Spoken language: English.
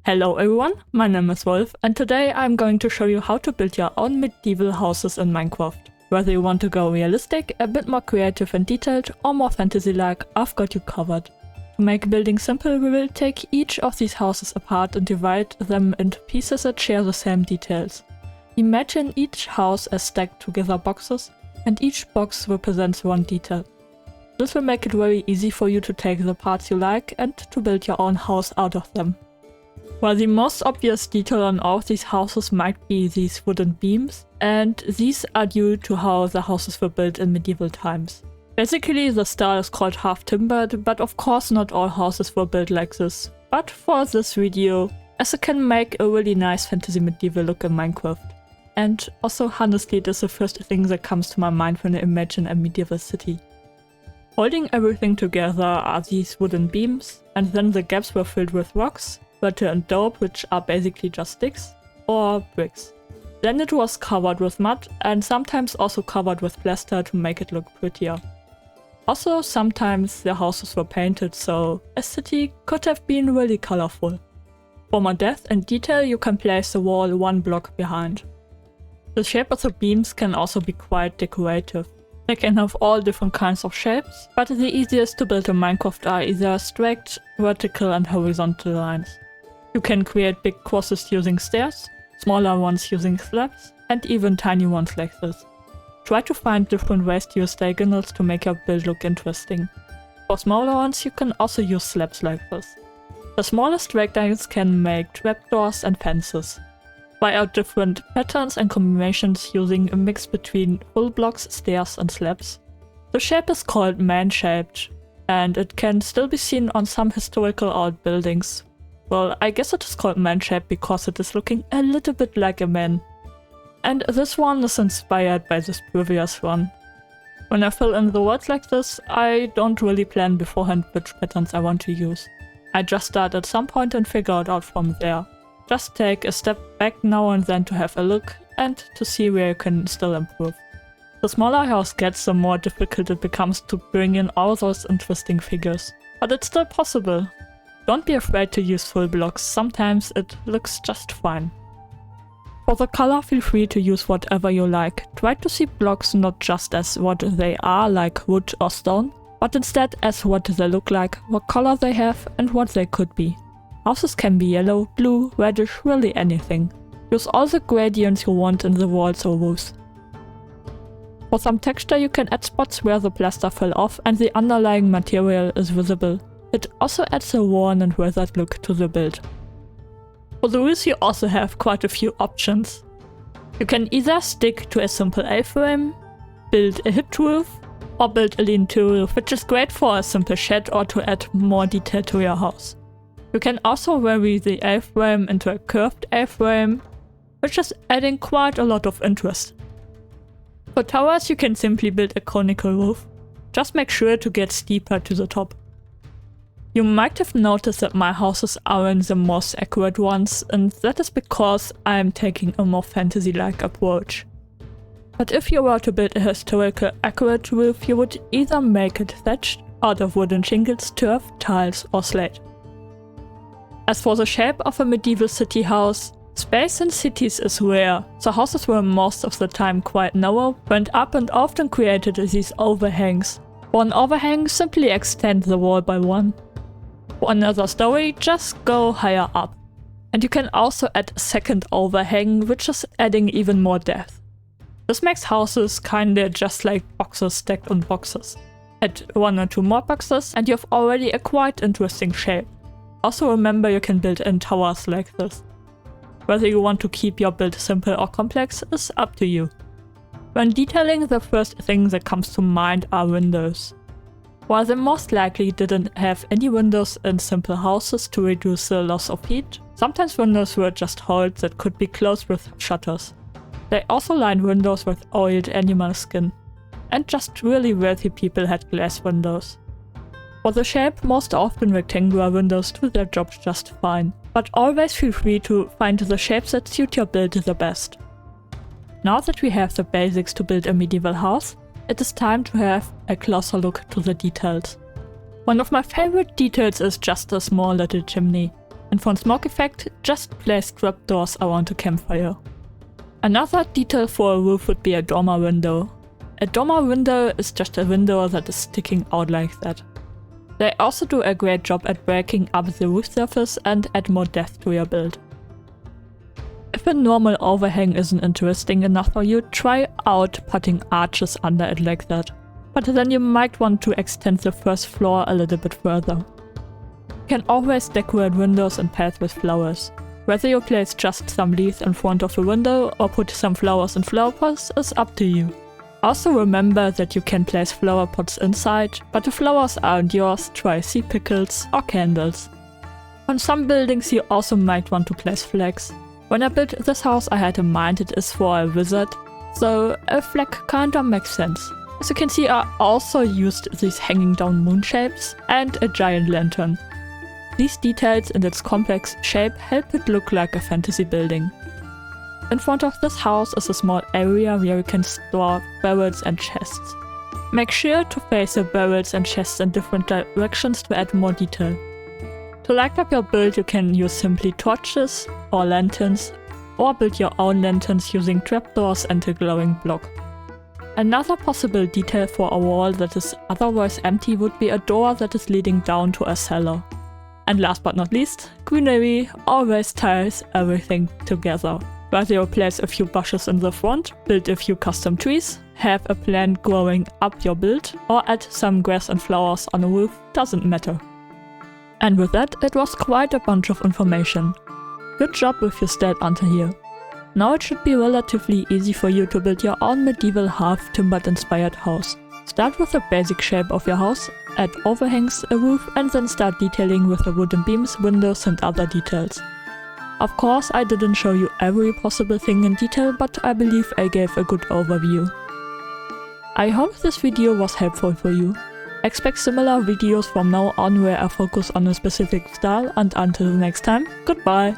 Hello everyone, my name is Wolf and today I'm going to show you how to build your own medieval houses in Minecraft. Whether you want to go realistic, a bit more creative and detailed, or more fantasy-like, I've got you covered. To make building simple, we will take each of these houses apart and divide them into pieces that share the same details. Imagine each house as stacked together boxes, and each box represents one detail. This will make it very easy for you to take the parts you like and to build your own house out of them. While the most obvious detail on all of these houses might be these wooden beams, and these are due to how the houses were built in medieval times. Basically the style is called half timbered, but of course not all houses were built like this. But for this video, as it can make a really nice fantasy medieval look in Minecraft. And also honestly, it is the first thing that comes to my mind when I imagine a medieval city. Holding everything together are these wooden beams, and then the gaps were filled with rocks, water and dope, which are basically just sticks, or bricks. Then it was covered with mud and sometimes also covered with plaster to make it look prettier. Also sometimes the houses were painted, so a city could have been really colorful. For more depth and detail you can place the wall one block behind. The shape of the beams can also be quite decorative. They can have all different kinds of shapes, but the easiest to build in Minecraft are either straight, vertical and horizontal lines. You can create big crosses using stairs, smaller ones using slabs, and even tiny ones like this. Try to find different ways to use diagonals to make your build look interesting. For smaller ones you can also use slabs like this. The smallest rectangles can make trapdoors and fences. Try out different patterns and combinations using a mix between full blocks, stairs and slabs. The shape is called man-shaped, and it can still be seen on some historical old buildings. Well, I guess it is called man-shaped because it is looking a little bit like a man. And this one is inspired by this previous one. When I fill in the words like this, I don't really plan beforehand which patterns I want to use. I just start at some point and figure it out from there. Just take a step back now and then to have a look and to see where you can still improve. The smaller your house gets, the more difficult it becomes to bring in all those interesting figures. But it's still possible. Don't be afraid to use full blocks, sometimes it looks just fine. For the color, feel free to use whatever you like. Try to see blocks not just as what they are, like wood or stone, but instead as what they look like, what color they have and what they could be. Houses can be yellow, blue, reddish, really anything. Use all the gradients you want in the walls or roofs. For some texture you can add spots where the plaster fell off and the underlying material is visible. It also adds a worn and weathered look to the build. For the roofs you also have quite a few options. You can either stick to a simple A-frame, build a hipped roof, or build a lean-to roof, which is great for a simple shed or to add more detail to your house. You can also vary the A-frame into a curved A-frame, which is adding quite a lot of interest. For towers you can simply build a conical roof. Just make sure to get steeper to the top. You might have noticed that my houses aren't the most accurate ones, and that is because I am taking a more fantasy-like approach. But if you were to build a historical accurate roof, you would either make it thatched out of wooden shingles, turf, tiles or slate. As for the shape of a medieval city house, space in cities is rare, so houses were most of the time quite narrow, went up and often created these overhangs. For an overhang, simply extend the wall by one. For another story, just go higher up. And you can also add a second overhang, which is adding even more depth. This makes houses kinda just like boxes stacked on boxes. Add one or two more boxes and you have already a quite interesting shape. Also remember you can build in towers like this. Whether you want to keep your build simple or complex is up to you. When detailing, the first thing that comes to mind are windows. While they most likely didn't have any windows in simple houses to reduce the loss of heat, sometimes windows were just holes that could be closed with shutters. They also lined windows with oiled animal skin. And just really wealthy people had glass windows. For the shape, most often rectangular windows do their job just fine, but always feel free to find the shapes that suit your build the best. Now that we have the basics to build a medieval house, it is time to have a closer look to the details. One of my favorite details is just a small little chimney. And for smoke effect, just place trapdoors around a campfire. Another detail for a roof would be a dormer window. A dormer window is just a window that is sticking out like that. They also do a great job at breaking up the roof surface and add more depth to your build. If a normal overhang isn't interesting enough for you, try out putting arches under it like that. But then you might want to extend the first floor a little bit further. You can always decorate windows and paths with flowers. Whether you place just some leaves in front of the window or put some flowers in flower pots is up to you. Also remember that you can place flower pots inside, but if flowers aren't yours, try sea pickles or candles. On some buildings you also might want to place flags. When I built this house I had in mind it is for a wizard, so a flag kinda makes sense. As you can see, I also used these hanging down moon shapes and a giant lantern. These details and its complex shape help it look like a fantasy building. In front of this house is a small area where you can store barrels and chests. Make sure to face your barrels and chests in different directions to add more detail. To light up your build you can use simply torches or lanterns, or build your own lanterns using trapdoors and a glowing block. Another possible detail for a wall that is otherwise empty would be a door that is leading down to a cellar. And last but not least, Greenery always ties everything together. Whether you place a few bushes in the front, build a few custom trees, have a plant growing up your build, or add some grass and flowers on a roof, doesn't matter. And with that, it was quite a bunch of information. Good job if you stayed until here. Now it should be relatively easy for you to build your own medieval half-timbered inspired house. Start with the basic shape of your house, add overhangs, a roof, and then start detailing with the wooden beams, windows and other details. Of course I didn't show you every possible thing in detail, but I believe I gave a good overview. I hope this video was helpful for you. Expect similar videos from now on where I focus on a specific style, and until next time, goodbye!